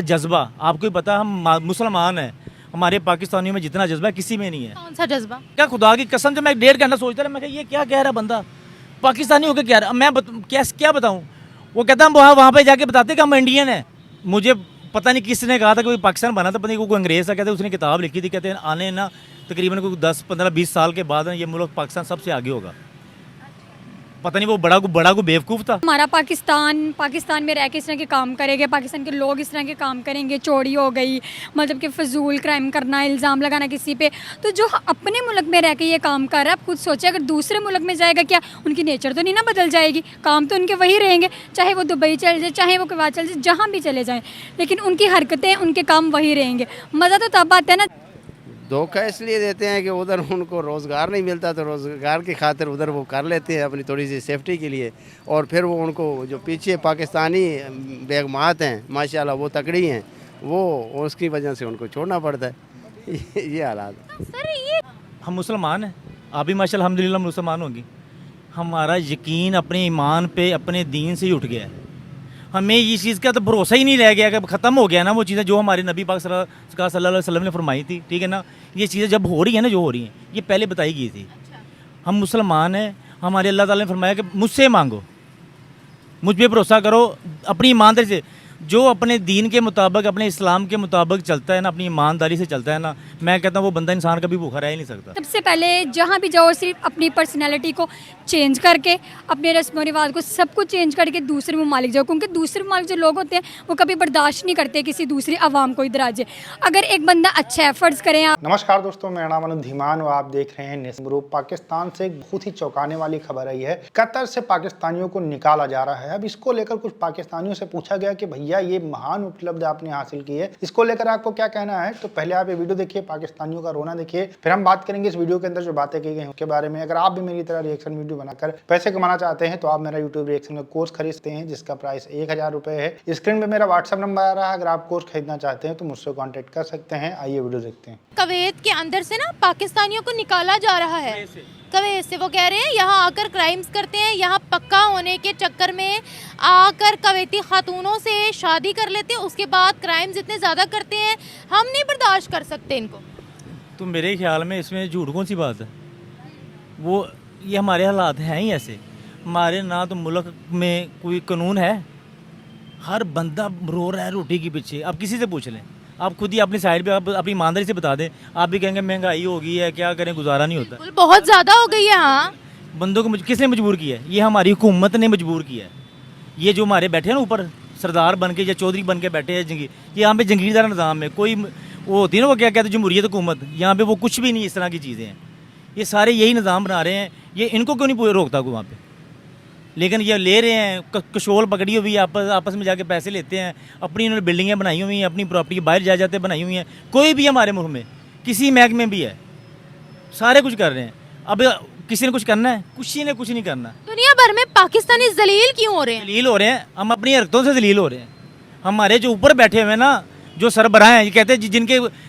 जज्बा आपको ही पता है, हम मुसलमान हैं, हमारे पाकिस्तानियों में जितना जज्बा किसी में नहीं है। कौन सा जज्बा? क्या खुदा की कसम से मैं 1.5 घंटा सोचता रहा, मैं कहा ये क्या कह रहा बंदा, पाकिस्तानी होकर क्या रहा, क्या बताऊँ। वो कहता हम वहाँ पे जाके बताते कि हम इंडियन हैं। मुझे पता नहीं किसने कहा था कि पाकिस्तान बना था, पता नहीं कोई अंग्रेज़ था, कहते उसने किताब लिखी थी, कहते हैं आने ना तकरीबन कोई 10-15-20 साल के बाद ये मुल्क पाकिस्तान सबसे आगे होगा। पता नहीं वो बड़ा को बेवकूफ़ था। हमारा पाकिस्तान में रह के इस तरह के काम करेंगे, पाकिस्तान के लोग इस तरह के काम करेंगे, चोरी हो गई, मतलब कि फजूल क्राइम करना, इल्ज़ाम लगाना किसी पे। तो जो अपने मुल्क में रह के ये काम कर रहा है, आप खुद सोचे अगर दूसरे मुल्क में जाएगा, क्या उनकी नेचर तो नहीं ना बदल जाएगी? काम तो उनके वही रहेंगे, चाहे वो दुबई चले जाए, चाहे वो कुवैत चले जाए, जहाँ भी चले जाएँ, लेकिन उनकी हरकतें, उनके काम वही रहेंगे। मज़ा तो तब आता है ना। धोखा इसलिए देते हैं कि उधर उनको रोज़गार नहीं मिलता, तो रोज़गार की खातिर उधर वो कर लेते हैं अपनी थोड़ी सी सेफ्टी के लिए, और फिर वो उनको जो पीछे पाकिस्तानी बेगमात हैं माशाल्लाह वो तकड़ी हैं, वो उसकी वजह से उनको छोड़ना पड़ता है। ये हालात। सर ये हम मुसलमान हैं, आप भी माशाल्लाह अल्हम्दुलिल्लाह मुसलमान होंगी। हमारा यकीन अपने ईमान पे, अपने दीन से ही उठ गया है। हमें इस चीज़ का तो भरोसा ही नहीं रह गया कि ख़त्म हो गया ना वो चीज़ें जो हमारे नबी पाक सल्लल्लाहु अलैहि वसल्लम ने फरमाई थी, ठीक है ना। ये चीज़ें जब हो रही है ना, जो हो रही हैं, ये पहले बताई गई थी। हम मुसलमान हैं, हमारे अल्लाह ताला ने फरमाया कि मुझसे मांगो, मुझ पे भरोसा करो, अपनी ईमानदारी से, जो अपने दीन के मुताबिक, अपने इस्लाम के मुताबिक चलता है ना, अपनी ईमानदारी से चलता है ना, मैं कहता हूँ वो बंदा इंसान कभी भूखा रह ही नहीं सकता। सबसे पहले जहाँ भी जाओ सिर्फ अपनी पर्सनैलिटी को चेंज करके, अपने रस्म व रिवाज को सब कुछ चेंज करके दूसरे ममालिक जाओ, क्योंकि दूसरे ममालिक जो लोग होते हैं वो कभी बर्दाश्त नहीं करते किसी दूसरी आवाम को इधर आ जाए। अगर एक बंदा अच्छा है, फ़र्ज़ करें आप। नमस्कार दोस्तों, मेरा नाम अनुज धीमान और आप देख रहे हैं न्यूज़ ग्रुप। पाकिस्तान से एक बहुत ही चौंकाने वाली खबर आई है। कतर से पाकिस्तानियों को निकाला जा रहा है। अब इसको लेकर कुछ पाकिस्तानियों से पूछा गया कि भैया ये महान उपलब्धि आपने हासिल की है, इसको लेकर आपको क्या कहना है। तो पहले आप ये वीडियो देखिए, पाकिस्तानियों का रोना देखिए, फिर हम बात करेंगे इस वीडियो के अंदर जो बातें की गई हैं उसके बारे में। अगर आप भी मेरी तरह रिएक्शन वीडियो बनाकर पैसे कमाना चाहते हैं तो आप मेरा यूट्यूब रिएक्शन का कोर्स खरीद सकते हैं, जिसका प्राइस 1000 रुपए है। स्क्रीन पे मेरा व्हाट्सएप नंबर आ रहा है, अगर आप कोर्स खरीदना चाहते हैं तो मुझसे कॉन्टेक्ट कर सकते हैं। आइए वीडियो देखते हैं। कुवैत के अंदर से ना पाकिस्तानियों को निकाला जा रहा है। कुवैत से वो कह रहे हैं यहाँ आकर क्राइम्स करते हैं, यहाँ पक्का होने के चक्कर में आकर कुवैती खातूनों से शादी कर लेते हैं, उसके बाद क्राइम्स इतने ज़्यादा करते हैं, हम नहीं बर्दाश्त कर सकते इनको। तो मेरे ख्याल में इसमें झूठ कौन सी बात है। वो ये हमारे हालात हैं ही ऐसे। हमारे ना तो मुल्क में कोई कानून है, हर बंदा रो रहा है रोटी के पीछे। आप किसी से पूछ लें, आप खुद ही अपनी साइड पे आप अपनी ईमानदारी से बता दें, आप भी कहेंगे महंगाई हो गई है, क्या करें, गुजारा नहीं होता। बहुत ज़्यादा हो गई है। हाँ, बंदों को किसने मजबूर किया है? ये हमारी हुकूमत ने मजबूर किया है। ये जो हमारे बैठे हैं ना ऊपर सरदार बन के या चौधरी बन के बैठे हैं, ये यहाँ पे जंगीरदार निज़ाम में कोई वो होती है ना, वो क्या कहते हैं जमहूरियत हुकूमत, यहाँ पे वो कुछ भी नहीं, इस तरह की चीज़ें हैं। ये सारे यही निज़ाम बना रहे हैं, ये इनको क्यों नहीं रोकता कोई वहाँ पे। लेकिन ये ले रहे हैं, कशोल पकड़ी हुई है, आपस में जाके पैसे लेते हैं, अपनी इन्होंने बिल्डिंगें बनाई हुई हैं, अपनी प्रॉपर्टी बाहर जा जाते बनाई हुई हैं। कोई भी हमारे मुल्क में किसी महकमे में भी है, सारे कुछ कर रहे हैं। अब किसी ने कुछ करना है, किसी ने कुछ नहीं करना। दुनिया भर में पाकिस्तानी जलील क्यों हो रहे हैं? जलील हो रहे हैं, हम अपनी हरकतों से जलील हो रहे हैं। हमारे जो ऊपर बैठे हुए हैं ना, जो सरबराह हैं, ये कहते हैं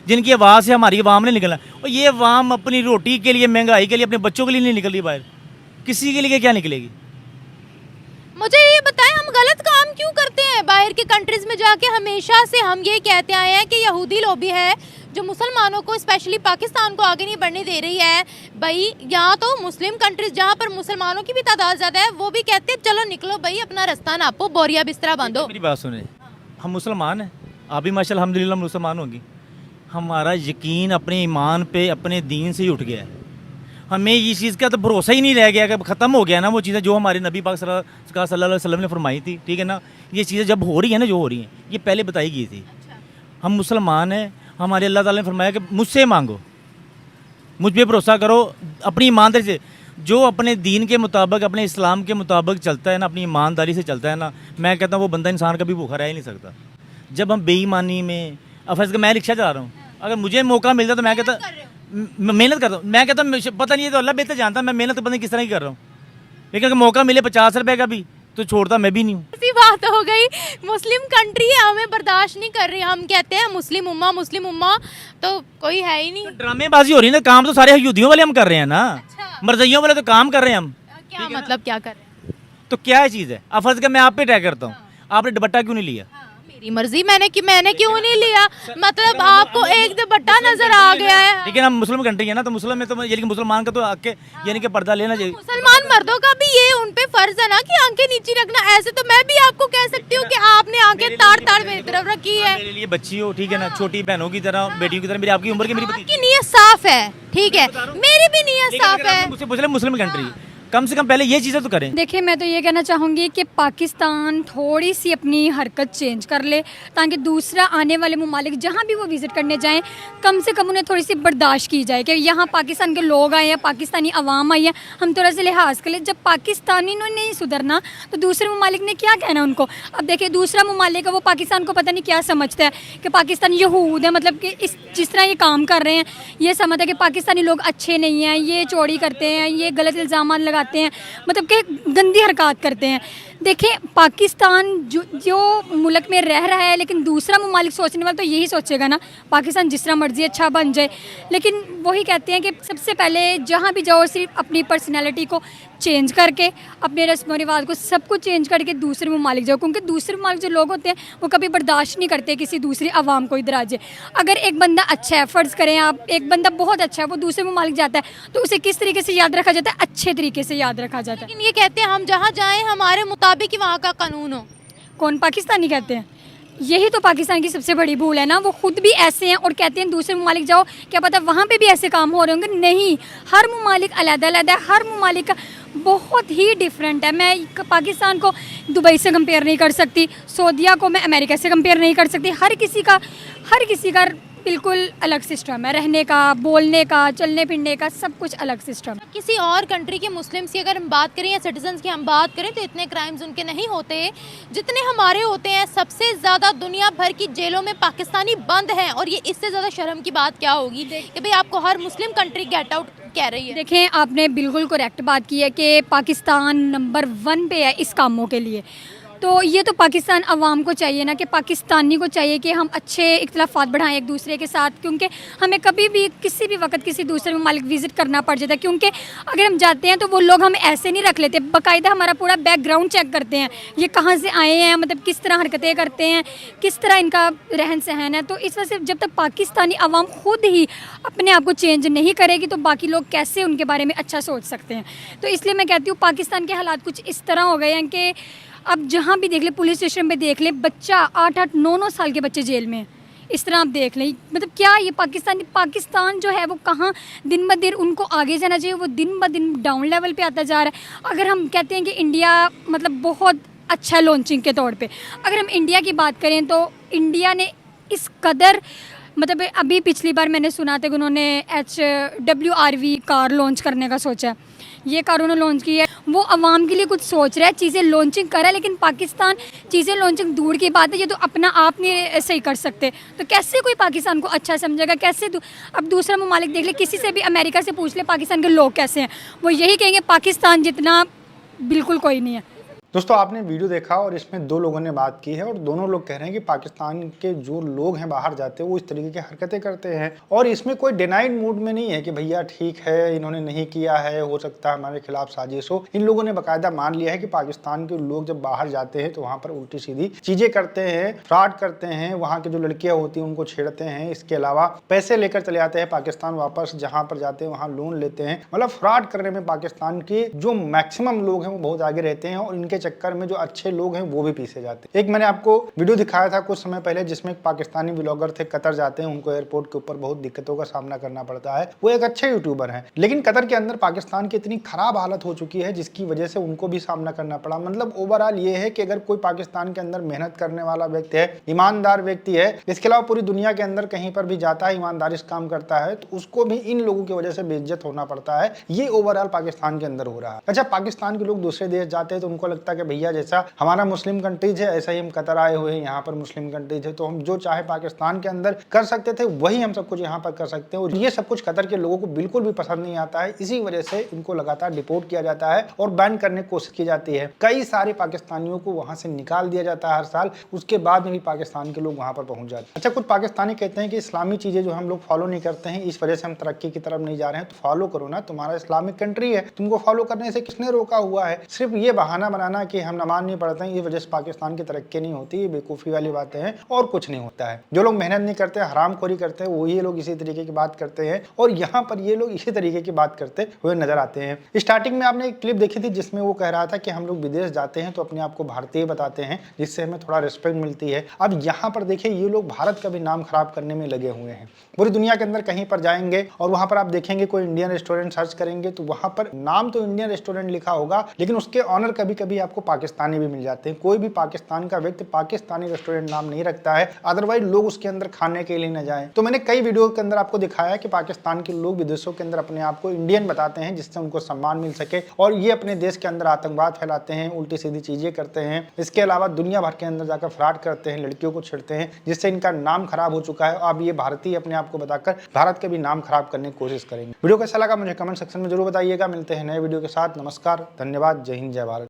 जिनकी आवाज़ से हमारी आवाम ने निकलना, और ये आवाम अपनी रोटी के लिए, महंगाई के लिए, अपने बच्चों के लिए नहीं निकल रही बाहर, किसी के लिए क्या निकलेगी। मुझे ये बताएं, हम गलत काम क्यों करते हैं? बाहर के कंट्रीज में जाके हमेशा से हम ये कहते आए हैं कि यहूदी लॉबी है जो मुसलमानों को, स्पेशली पाकिस्तान को आगे नहीं बढ़ने दे रही है। भाई यहाँ तो मुस्लिम कंट्रीज जहाँ पर मुसलमानों की भी तादाद ज़्यादा है, वो भी कहते हैं चलो निकलो भाई, अपना रास्ता नापो, बोरिया बिस्तरा बांधो। मेरी बात सुने, हम मुसलमान हैं, आप भी माशाल्लाह अल्हम्दुलिल्लाह मुसलमान होंगी। हमारा यकीन अपने ईमान पे, अपने दीन से ही उठ गया है। हमें इस चीज़ का तो भरोसा ही नहीं रह गया कि ख़त्म हो गया ना वो चीज़ें जो हमारे नबी पाक सल्लल्लाहु अलैहि वसल्लम ने फरमाई थी, ठीक है ना। ये चीज़ें जब हो रही है ना, जो हो रही हैं, ये पहले बताई गई थी। हम मुसलमान हैं, हमारे अल्लाह ताला ने फरमाया कि मुझसे मांगो, मुझ पे भरोसा करो, अपनी ईमानदारी से, जो अपने दीन के मुताबिक, अपने इस्लाम के मुताबिक चलता है ना, अपनी ईमानदारी से चलता है ना, मैं कहता हूँ वो बंदा इंसान कभी भूखा रह ही नहीं सकता। जब हम बेईमानी में, अफर्ज मैं रिक्शा चला रहा हूँ, अगर मुझे मौका मिलता तो मैं कहता मेहनत करता हूँ, मैं कहता हूँ पता नहीं है तो अल्लाह बेहतर जानता, मैं मेहनत पता नहीं किस तरह की कर रहा हूँ, लेकिन अगर मौका मिले 50 रुपये का भी तो छोड़ता मैं भी नहीं हूँ। ऐसी बात हो गई, मुस्लिम कंट्री है, हमें बर्दाश्त नहीं कर रही, हम कहते हैं मुस्लिम उम्मा, तो कोई है ही नहीं। तो ड्रामेबाजी हो रही है ना, काम तो सारे यहूदियों वाले हम कर रहे हैं ना। अच्छा। मरज़इयों वाले तो काम कर रहे हैं हम। क्या मतलब क्या कर रहे हैं? तो क्या चीज़ है? अब फर्ज का मैं आप पे अटैक करता हूँ, आपने दुपट्टा क्यों नहीं लिया? हाँ, मेरी मर्जी, मैंने क्यों नहीं लिया? मतलब आपको एक दुपट्टा नजर आ गया है। लेकिन हम मुस्लिम कंट्री है ना, तो मुस्लिम में तो यानी कि मुसलमान का तो आके यानी कि पर्दा लेना चाहिए। मुसलमान मर्दों का भी ये उन पे फर्ज है ना कि आंखें नीची रखना। ऐसे तो मैं भी आपको कह सकती हूँ कि आपने आंखें ताड़ ताड़ मेरी तरफ रखी है। मेरे लिए बच्ची हो, ठीक है ना, छोटी बहनों की तरह, बेटियों की तरह, मेरी आपकी उम्र की मेरी आपकी नीयत साफ है, ठीक है, मेरी भी नीयत साफ है। मुझसे पूछ ले मुस्लिम कंट्री, कम से कम पहले ये चीज़ें तो करें। देखिए, मैं तो ये कहना चाहूँगी कि पाकिस्तान थोड़ी सी अपनी हरकत चेंज कर ले, ताकि दूसरा आने वाले ममालिक जहाँ भी वो विज़िट करने जाएं, कम से कम उन्हें थोड़ी सी बर्दाश्त की जाए कि यहाँ पाकिस्तान के लोग आए हैं, पाकिस्तानी अवाम आई है, हम थोड़ा सा लिहाज कर ले। जब पाकिस्तानी ने नहीं सुधरना तो दूसरे ममालिक ने क्या कहना उनको? अब देखिए, दूसरा ममालिक है वो पाकिस्तान को पता नहीं क्या समझता है कि पाकिस्तान यहूद है, मतलब कि जिस तरह ये काम कर रहे हैं ये समझता है कि पाकिस्तानी लोग अच्छे नहीं हैं, ये चोरी करते हैं, ये गलत इल्ज़ाम लगाते हैं, मतलब कि गंदी हरकत करते हैं। देखिए, पाकिस्तान जो मुल्क में रह रहा है, लेकिन दूसरा ममालिक सोचने वाला तो यही सोचेगा ना, पाकिस्तान जिस तरह मर्जी अच्छा बन जाए। लेकिन वही कहते हैं कि सबसे पहले जहाँ भी जाओ सिर्फ अपनी पर्सनैलिटी को चेंज करके, अपने रस्म व रिवाज को सब कुछ चेंज करके दूसरे ममालिक जाओ, क्योंकि दूसरे ममालिक जो लोग होते हैं वो कभी बर्दाश्त नहीं करते किसी दूसरी आवाम को इधर आ जाए। अगर एक बंदा अच्छा है, फ़र्ज़ करें आप, एक बंदा बहुत अच्छा है, वो दूसरे ममालिक जाता है तो उसे किस तरीके से याद रखा जाता है? अच्छे तरीके से याद रखा जाता है। लेकिन ये कहते हैं हम जहाँ जाएं हमारे मुताबिक ही वहाँ का कानून हो। कौन पाकिस्तानी कहते हैं? यही तो पाकिस्तान की सबसे बड़ी भूल है ना, वो खुद भी ऐसे हैं और कहते हैं दूसरे ममालिक जाओ, क्या पता वहाँ पे भी ऐसे काम हो रहे होंगे। नहीं, हर ममालिक अलग-अलग है, हर ममालिक का बहुत ही डिफरेंट है। मैं पाकिस्तान को दुबई से कंपेयर नहीं कर सकती, सऊदीया को मैं अमेरिका से कंपेयर नहीं कर सकती। हर किसी का बिल्कुल अलग सिस्टम है, रहने का, बोलने का, चलने फिरने का, सब कुछ अलग सिस्टम है। किसी और कंट्री के मुस्लिम्स की अगर हम बात करें या सिटीजन्स की हम बात करें तो इतने क्राइम्स उनके नहीं होते जितने हमारे होते हैं। सबसे ज़्यादा दुनिया भर की जेलों में पाकिस्तानी बंद हैं, और ये इससे ज़्यादा शर्म की बात क्या होगी कि भाई आपको हर मुस्लिम कंट्री गेट आउट कह रही है। देखें, आपने बिल्कुल करेक्ट बात की है कि पाकिस्तान नंबर 1 पे है इस कामों के लिए। तो ये तो पाकिस्तान अवाम को चाहिए ना, कि पाकिस्तानी को चाहिए कि हम अच्छे इख्तिलाफात बढ़ाएं एक दूसरे के साथ, क्योंकि हमें कभी भी किसी भी वक्त किसी दूसरे ममालिक विज़िट करना पड़ जाता है। क्योंकि अगर हम जाते हैं तो वो लोग हम ऐसे नहीं रख लेते, बाकायदा हमारा पूरा बैकग्राउंड चेक करते हैं, ये कहाँ से आए हैं, मतलब किस तरह हरकतें करते हैं, किस तरह इनका रहन सहन है। तो इस वजह से जब तक पाकिस्तानी अवाम खुद ही अपने आप को चेंज नहीं करेगी तो बाकी लोग कैसे उनके बारे में अच्छा सोच सकते हैं। तो इसलिए मैं कहती हूँ पाकिस्तान के हालात कुछ इस तरह हो गए हैं कि अब जहाँ भी देख ले, पुलिस स्टेशन में देख ले, बच्चा 8-8, 9-9 साल के बच्चे जेल में, इस तरह आप देख लें। मतलब क्या ये पाकिस्तान जो है वो कहाँ दिन ब दिन उनको आगे जाना चाहिए, वो दिन ब दिन डाउन लेवल पे आता जा रहा है। अगर हम कहते हैं कि इंडिया मतलब बहुत अच्छा लॉन्चिंग के तौर पे, अगर हम इंडिया की बात करें तो इंडिया ने इस कदर, मतलब अभी पिछली बार मैंने सुना था कि उन्होंने HWRV कार लॉन्च करने का सोचा है। ये कार उन्होंने लॉन्च की है, वो आवाम के लिए कुछ सोच रहा है, चीज़ें लॉन्चिंग कर रहा है। लेकिन पाकिस्तान चीज़ें लॉन्चिंग दूर की बात है, ये तो अपना आप नहीं सही कर सकते, तो कैसे कोई पाकिस्तान को अच्छा समझेगा? कैसे अब दूसरा ममालिक देख ले, किसी से भी अमेरिका से पूछ ले पाकिस्तान के लोग कैसे हैं, वो यही कहेंगे पाकिस्तान जितना बिल्कुल कोई नहीं है। दोस्तों, आपने वीडियो देखा और इसमें 2 लोगों ने बात की है और दोनों लोग कह रहे हैं कि पाकिस्तान के जो लोग हैं बाहर जाते हैं वो इस तरीके की हरकतें करते हैं, और इसमें कोई डिनाइड मूड में नहीं है कि भैया ठीक है इन्होंने नहीं किया है, हो सकता है हमारे खिलाफ साजिश हो। इन लोगों ने बाकायदा मान लिया है कि पाकिस्तान के लोग जब बाहर जाते हैं तो वहाँ पर उल्टी सीधी चीजें करते हैं, फ्रॉड करते हैं, वहाँ की जो लड़कियां होती हैं उनको छेड़ते हैं, इसके अलावा पैसे लेकर चले जाते हैं पाकिस्तान वापस, जहाँ पर जाते हैं वहाँ लोन लेते हैं। मतलब फ्रॉड करने में पाकिस्तान के जो मैक्सिमम लोग हैं वो बहुत आगे रहते हैं, और इनके चक्कर में जो अच्छे लोग हैं वो भी पीछे जाते हैं। एक मैंने आपको वीडियो दिखाया था कुछ समय पहले जिसमें एक पाकिस्तानी ब्लॉगर थे, कतर जाते हैं, उनको एयरपोर्ट के ऊपर बहुत दिक्कतों का सामना करना पड़ता है। वो एक अच्छे यूट्यूबर हैं, लेकिन कतर के अंदर पाकिस्तान की इतनी खराब हालत हो चुकी है जिसकी वजह से उनको भी सामना करना पड़ा। मतलब ओवरऑल ये है कि अगर कोई पाकिस्तान के अंदर मेहनत करने वाला व्यक्ति है, ईमानदार व्यक्ति है, इसके अलावा पूरी दुनिया के अंदर कहीं पर भी जाता है, ईमानदारी से काम करता है, तो उसको भी इन लोगों की वजह से बेइज्जत होना पड़ता है। ये ओवरऑल पाकिस्तान के अंदर हो रहा है। अच्छा, पाकिस्तान के लोग दूसरे देश जाते हैं तो उनको लगता है कि भैया जैसा हमारा मुस्लिम कंट्रीज है ऐसा ही हम कतर आए हुए हैं, यहाँ पर मुस्लिम कंट्रीज है, तो हम जो चाहे पाकिस्तान के अंदर कर सकते थे वही हम सब कुछ यहाँ पर कर सकते हैं। और ये सब कुछ कतर के लोगों को बिल्कुल भी पसंद नहीं आता है, इसी वजह से इनको लगातार डिपोर्ट किया जाता है और बैन करने की कोशिश की जाती है। कई सारे पाकिस्तानियों को वहां से निकाल दिया जाता है हर साल, उसके बाद में भी पाकिस्तान के लोग वहां पर पहुंच जाते हैं। अच्छा, कुछ पाकिस्तानी कहते हैं कि इस्लामी चीजें जो हम लोग फॉलो नहीं करते हैं इस वजह से हम तरक्की की तरफ नहीं जा रहे हैं, तो फॉलो करो ना, तुम्हारा इस्लामिक कंट्री है, तुमको फॉलो करने से किसने रोका हुआ है? सिर्फ ये बहाना बनाना कहना कि हम नमाज नहीं पढ़ते हैं, इस वजह से पाकिस्तान की तरक्की नहीं होती, ये बेवकूफ़ी वाली बातें हैं और कुछ नहीं होता है। जो लोग मेहनत नहीं करते, हरामखोरी करते हैं, वही लोग इसी तरीके की बात करते हैं और यहाँ पर ये लोग इसी तरीके की बात करते हुए नजर आते हैं। स्टार्टिंग में आपने एक क्लिप देखी थी जिसमें वो कह रहा था कि हम लोग विदेश जाते हैं तो अपने आप को भारतीय बताते हैं, जिससे हमें थोड़ा रिस्पेक्ट मिलती है। अब यहाँ पर देखिए ये लोग भारत का भी नाम खराब करने में लगे हुए हैं। पूरी दुनिया के अंदर कहीं पर जाएंगे और वहां पर आप देखेंगे कोई इंडियन रेस्टोरेंट सर्च करेंगे तो वहां पर नाम तो इंडियन रेस्टोरेंट लिखा होगा, लेकिन उसके ऑनर कभी कभी आपको पाकिस्तानी भी मिल जाते हैं। कोई भी पाकिस्तान का व्यक्ति पाकिस्तानी रेस्टोरेंट नाम नहीं रखता है, अदरवाइज लोग उसके अंदर खाने के लिए न जाएं। तो मैंने कई वीडियो के अंदर आपको दिखाया कि पाकिस्तान के लोग विदेशों के अंदर अपने आप को इंडियन बताते हैं, जिससे उनको सम्मान मिल सके, और ये अपने देश के अंदर आतंकवाद फैलाते हैं, उल्टी सीधी चीजें करते हैं। इसके अलावा दुनिया भर के अंदर जाकर फ्रॉड करते हैं, लड़कियों को छेड़ते हैं, जिससे इनका नाम खराब हो चुका है। अब ये भारतीय अपने आप को बताकर भारत का भी नाम खराब करने की कोशिश करेंगे। वीडियो कैसा लगा मुझे कमेंट सेक्शन में जरूर बताइएगा। मिलते हैं नए वीडियो के साथ। नमस्कार, धन्यवाद, जय हिंद, जय भारत।